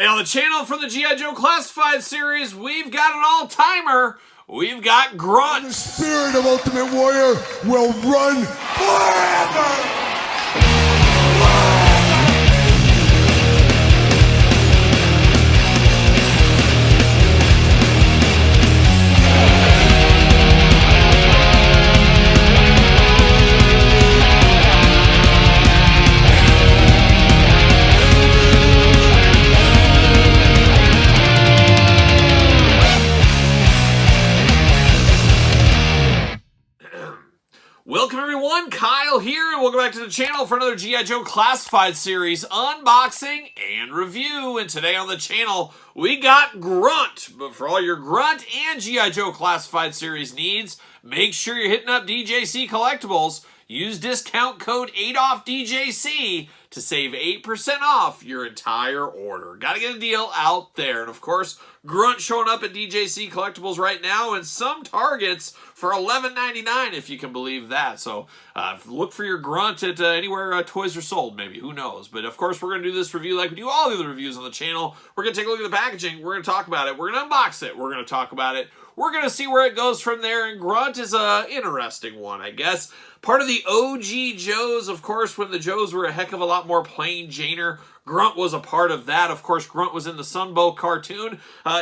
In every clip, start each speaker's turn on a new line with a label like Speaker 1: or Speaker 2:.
Speaker 1: on the channel from the G.I. Joe Classified series, we've got an all-timer. We've got Grunt.
Speaker 2: The spirit of Ultimate Warrior will run forever!
Speaker 1: Welcome everyone, Kyle here, and welcome back to the channel for another G.I. Joe Classified series unboxing and review. And today on the channel, we got Grunt. But for all your Grunt and G.I. Joe Classified series needs, make sure you're hitting up DJC Collectibles. Use discount code ADOFFDJC to save 8% off your entire order. Gotta get a deal out there. And of course, Grunt showing up at DJC Collectibles right now, and some Targets for $11.99 if you can believe that. So look for your Grunt at anywhere toys are sold, maybe. Who knows? But of course, we're going to do this review like we do all the other reviews on the channel. We're going to take a look at the packaging. We're going to talk about it. We're going to unbox it. We're going to talk about it. We're going to see where it goes from there. And Grunt is an interesting one, I guess. Part of the OG Joes, of course, when the Joes were a heck of a lot more plain Janer. Grunt was a part of that. Of course, Grunt was in the Sunbow cartoon.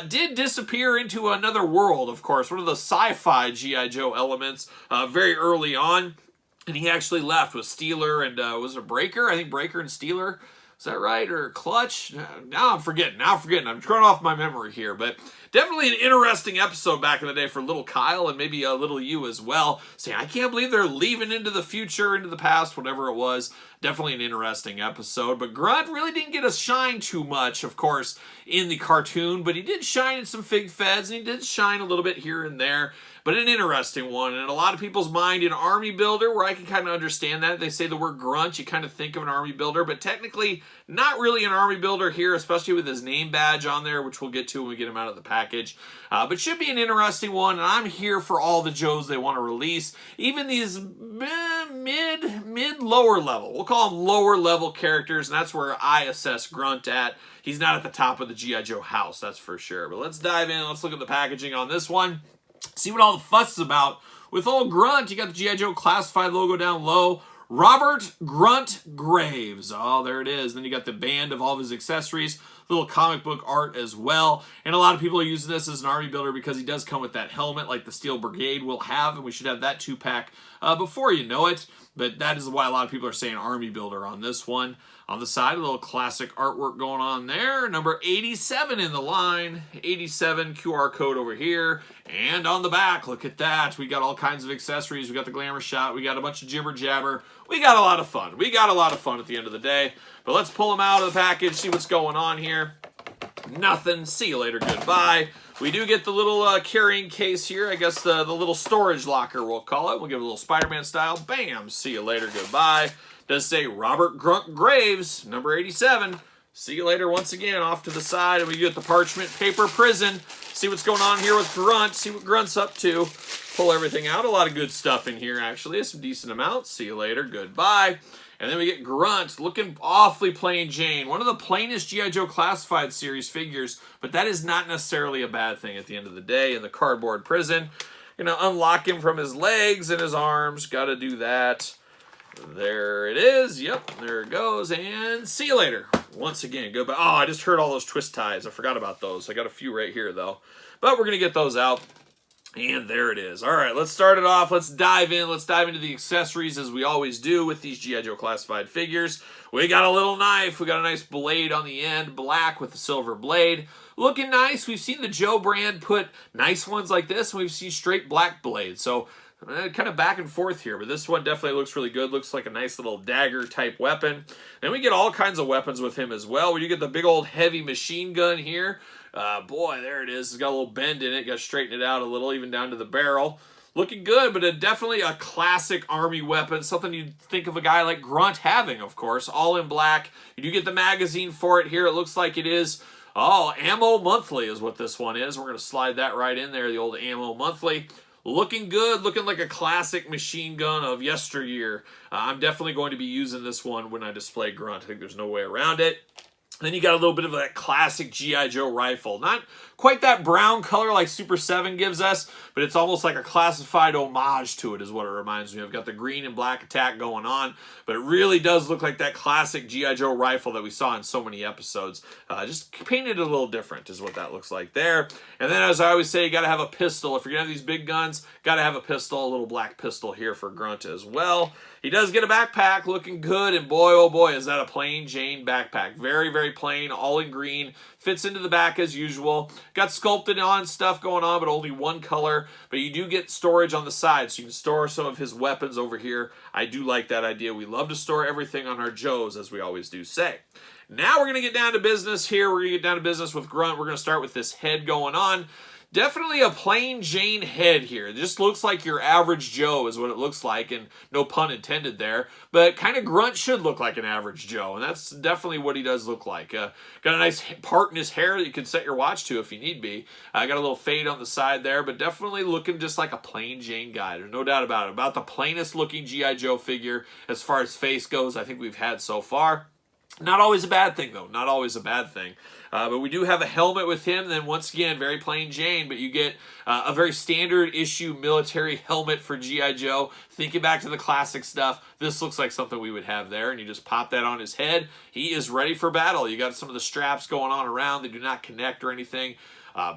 Speaker 1: Did disappear into another world, of course. One of the sci-fi G.I. Joe elements very early on. And he actually left with Steeler and, was it Breaker? I think Breaker and Steeler. Is that right? Or Clutch? Now I'm forgetting. I'm throwing off my memory here. But definitely an interesting episode back in the day for little Kyle and maybe a little you as well. Saying, I can't believe they're leaving into the future, into the past, whatever it was. Definitely an interesting episode. But Grunt really didn't get a shine too much, of course, in the cartoon. But he did shine in some Fig Feds, and he did shine a little bit here and there. But an interesting one. And in a lot of people's mind, an army builder, where I can kind of understand that. They say the word Grunt, you kind of think of an army builder. But technically, not really an army builder here, especially with his name badge on there, which we'll get to when we get him out of the package. But should be an interesting one. And I'm here for all the Joes they want to release. Even these mid-lower level. We'll call them lower level characters. And that's where I assess Grunt at. He's not at the top of the G.I. Joe house, that's for sure. But let's dive in. Let's look at the packaging on this one. See what all the fuss is about. With old Grunt, you got the G.I. Joe Classified logo down low. Robert Grunt Graves. Oh, there it is. Then you got the band of all of his accessories. Little comic book art as well. And a lot of people are using this as an army builder because he does come with that helmet like the Steel Brigade will have. And we should have that 2-pack before you know it. But that is why a lot of people are saying army builder on this one. On the side, a little classic artwork going on there. Number 87 in the line. 87 QR code over here. And on the back, look at that. We got all kinds of accessories. We got the glamour shot. We got a bunch of jibber jabber. We got a lot of fun. We got a lot of fun at the end of the day. But let's pull them out of the package, see what's going on here. Nothing. See you later. Goodbye. We do get the little carrying case here. I guess the little storage locker, we'll call it. We'll give it a little Spider-Man style. Bam. See you later. Goodbye. Does say Robert Grunt Graves, number 87. See you later once again, off to the side. And we get the parchment paper prison. See what's going on here with Grunt. See what Grunt's up to. Pull everything out. A lot of good stuff in here, actually. Some decent amounts. See you later. Goodbye. And then we get Grunt, looking awfully plain Jane. One of the plainest G.I. Joe Classified series figures, but that is not necessarily a bad thing at the end of the day. In the cardboard prison, unlock him from his legs and his arms. Got to do that. There it is. Yep, there it goes. And see you later. Once again, goodbye. Oh, I just heard all those twist ties. I forgot about those. I got a few right here, though. But we're going to get those out. And there it is. All right, let's start it off. Let's dive in. Let's dive into the accessories as we always do with these G.I. Joe Classified figures. We got a little knife. We got a nice blade on the end, black with the silver blade. Looking nice. We've seen the Joe brand put nice ones like this, and we've seen straight black blades. So kind of back and forth here, but this one definitely looks really good. Looks like a nice little dagger type weapon. Then we get all kinds of weapons with him as well. You get the big old heavy machine gun here. Boy, there it is. It's got a little bend in it. Got to straighten it out a little, even down to the barrel. Looking good, but definitely a classic army weapon. Something you'd think of a guy like Grunt having, of course. All in black. You do get the magazine for it here. It looks like it is. Oh, Ammo Monthly is what this one is. We're going to slide that right in there, the old Ammo Monthly. Looking good, looking like a classic machine gun of yesteryear. I'm definitely going to be using this one when I display Grunt. I think there's no way around it. Then you got a little bit of that classic G.I. Joe rifle. Not quite that brown color like Super 7 gives us, but it's almost like a classified homage to it is what it reminds me of. Got the green and black attack going on, but it really does look like that classic G.I. Joe rifle that we saw in so many episodes. Just painted a little different is what that looks like there. And then, as I always say, you got to have a pistol. If you're going to have these big guns, got to have a pistol, a little black pistol here for Grunt as well. He does get a backpack looking good, and boy, oh boy, is that a plain Jane backpack. Very, very plain, all in green. Fits into the back as usual. Got sculpted on stuff going on, but only one color. But you do get storage on the side, so you can store some of his weapons over here. I do like that idea. We love to store everything on our Joes, as we always do say. Now we're going to get down to business here. We're going to get down to business with Grunt. We're going to start with this head going on. Definitely a plain Jane head here. It just looks like your average Joe is what it looks like, and no pun intended there. But kind of Grunt should look like an average Joe, and that's definitely what he does look like. Got a nice part in his hair that you can set your watch to if you need be. Got a little fade on the side there, but definitely looking just like a plain Jane guy. There's no doubt about it. About the plainest looking G.I. Joe figure as far as face goes I think we've had so far. Not always a bad thing, though. Not always a bad thing. But we do have a helmet with him. Then, once again, very plain Jane. But you get a very standard issue military helmet for G.I. Joe. Thinking back to the classic stuff, this looks like something we would have there. And you just pop that on his head. He is ready for battle. You got some of the straps going on around. They do not connect or anything.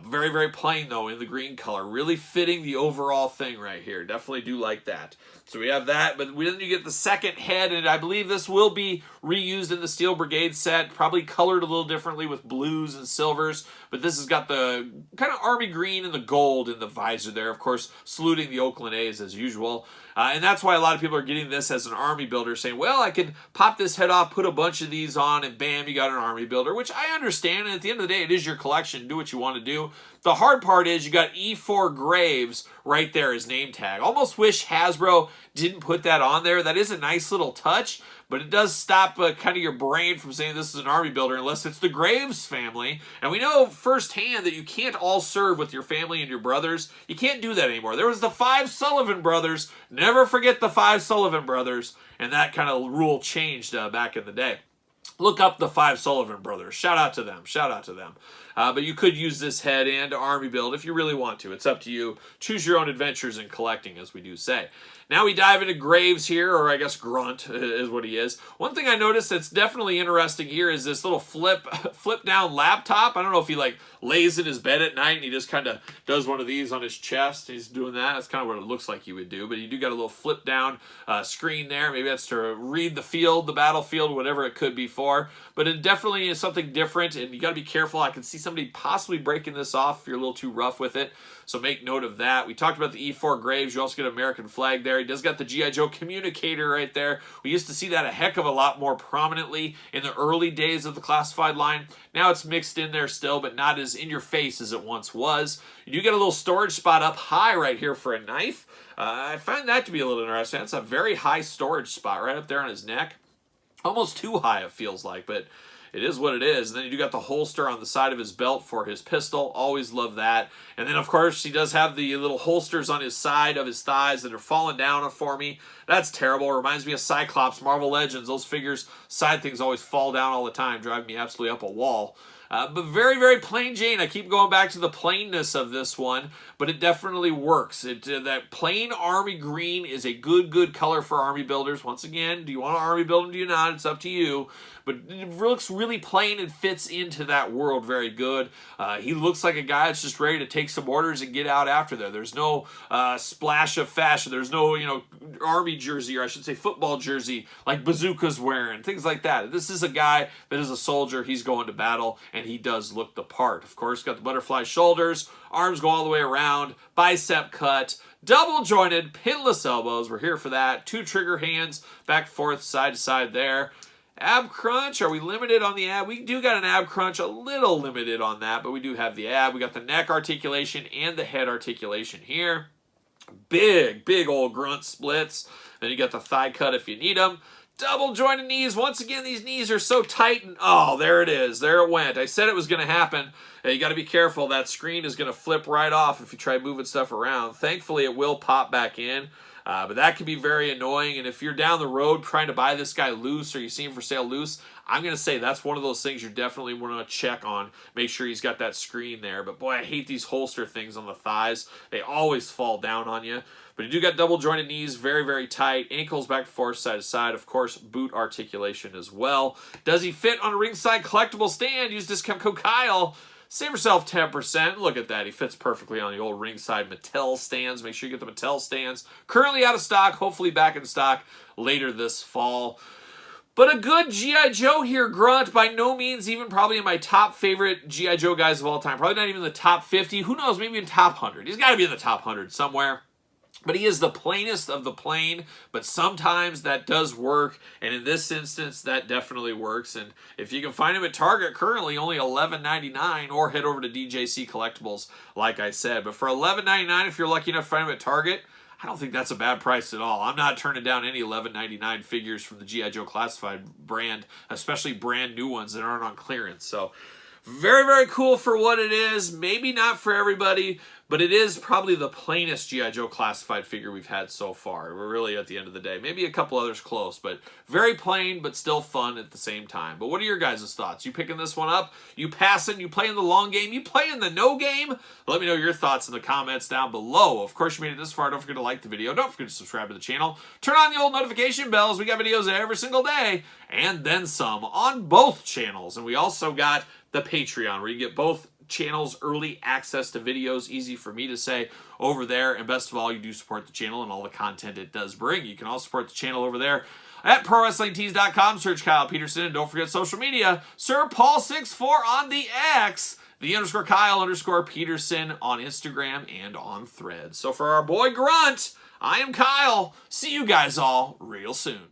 Speaker 1: Very, very plain, though, in the green color. Really fitting the overall thing right here. Definitely do like that. So we have that, but then you get the second head, and I believe this will be reused in the Steel Brigade set, probably colored a little differently with blues and silvers, but this has got the kind of army green and the gold in the visor there, of course, saluting the Oakland A's as usual. And that's why a lot of people are getting this as an army builder, saying, well, I can pop this head off, put a bunch of these on, and bam, you got an army builder, which I understand, and at the end of the day, it is your collection. Do what you want to do. The hard part is you got E4 Graves right there as name tag. Almost wish Hasbro didn't put that on there. That is a nice little touch, but it does stop kind of your brain from saying this is an army builder unless it's the Graves family. And we know firsthand that you can't all serve with your family and your brothers. You can't do that anymore. There was the 5 Sullivan brothers. Never forget the 5 Sullivan brothers. And that kind of rule changed back in the day. Look up the 5 Sullivan brothers. Shout out to them. Shout out to them. But you could use this head and army build if you really want to. It's up to you. Choose your own adventures in collecting, as we do say. Now we dive into Graves here, or I guess Grunt is what he is. One thing I noticed that's definitely interesting here is this little flip down laptop. I don't know if he like lays in his bed at night and he just kind of does one of these on his chest. He's doing that. That's kind of what it looks like he would do. But you do got a little flip down screen there. Maybe that's to read the field, the battlefield, whatever it could be for. But it definitely is something different, and you got to be careful. I can see somebody possibly breaking this off if you're a little too rough with it. So make note of that. We talked about the E4 Graves. You also get an American flag there. He does got the G.I. Joe communicator right there. We used to see that a heck of a lot more prominently in the early days of the classified line. Now it's mixed in there still, but not as in your face as it once was. You do get a little storage spot up high right here for a knife. I find that to be a little interesting. That's a very high storage spot right up there on his neck. Almost too high, it feels like, but it is what it is. And then you do got the holster on the side of his belt for his pistol. Always love that. And then, of course, he does have the little holsters on his side of his thighs that are falling down for me. That's terrible. It reminds me of Cyclops, Marvel Legends. Those figures, side things always fall down all the time, drive me absolutely up a wall. But very, very plain Jane. I keep going back to the plainness of this one, but it definitely works. That plain army green is a good color for army builders. Once again, do you want to army build them? Do you not? It's up to you. But it looks really plain and fits into that world very good. He looks like a guy that's just ready to take some orders and get out after there. There's no splash of fashion. There's no, army jersey, or I should say football jersey, like Bazooka's wearing, things like that. This is a guy that is a soldier. He's going to battle, and he does look the part. Of course, got the butterfly shoulders, arms go all the way around, bicep cut, double jointed, pinless elbows. We're here for that. 2 trigger hands, back and forth, side to side there. Ab crunch, are we limited on the ab? We do got an ab crunch, a little limited on that, but we do have the ab. We got the neck articulation and the head articulation here. Big old grunt splits. Then you got the thigh cut if you need them. Double jointed knees. Once again, these knees are so tight. And oh, there it is. There it went. I said it was going to happen. You got to be careful. That screen is going to flip right off if you try moving stuff around. Thankfully, it will pop back in. But that can be very annoying. And if you're down the road trying to buy this guy loose, or you see him for sale loose, I'm going to say that's one of those things you definitely want to check on. Make sure he's got that screen there. But boy, I hate these holster things on the thighs. They always fall down on you. But you do got double jointed knees, very, very tight. Ankles back and forth, side to side. Of course, boot articulation as well. Does he fit on a ringside collectible stand? Use discount code Kyle. Save yourself 10%. Look at that. He fits perfectly on the old ringside Mattel stands. Make sure you get the Mattel stands. Currently out of stock. Hopefully back in stock later this fall. But a good G.I. Joe here, Grunt. By no means even probably in my top favorite G.I. Joe guys of all time. Probably not even the top 50. Who knows? Maybe in top 100. He's got to be in the top 100 somewhere. But he is the plainest of the plain, but sometimes that does work, and in this instance, that definitely works. And if you can find him at Target, currently only $11.99, or head over to DJC Collectibles, like I said. But for $11.99, if you're lucky enough to find him at Target, I don't think that's a bad price at all. I'm not turning down any $11.99 figures from the G.I. Joe Classified brand, especially brand new ones that aren't on clearance. So very, very cool for what it is. Maybe not for everybody, but it is probably the plainest G.I. Joe Classified figure we've had so far. We're really at the end of the day. Maybe a couple others close, but very plain, but still fun at the same time. But what are your guys' thoughts? You picking this one up? You passing? You playing the long game? You playing the no game? Let me know your thoughts in the comments down below. Of course, you made it this far. Don't forget to like the video. Don't forget to subscribe to the channel. Turn on the old notification bells. We got videos every single day, and then some on both channels. And we also got the Patreon, where you get both channels early access to videos, easy for me to say over there. And best of all, you do support the channel and all the content it does bring. You can also support the channel over there at ProWrestlingTees.com. Search Kyle Peterson, and don't forget social media. Sir Paul64 on the X, the _ Kyle _ Peterson on Instagram and on Threads. So for our boy Grunt, I am Kyle. See you guys all real soon.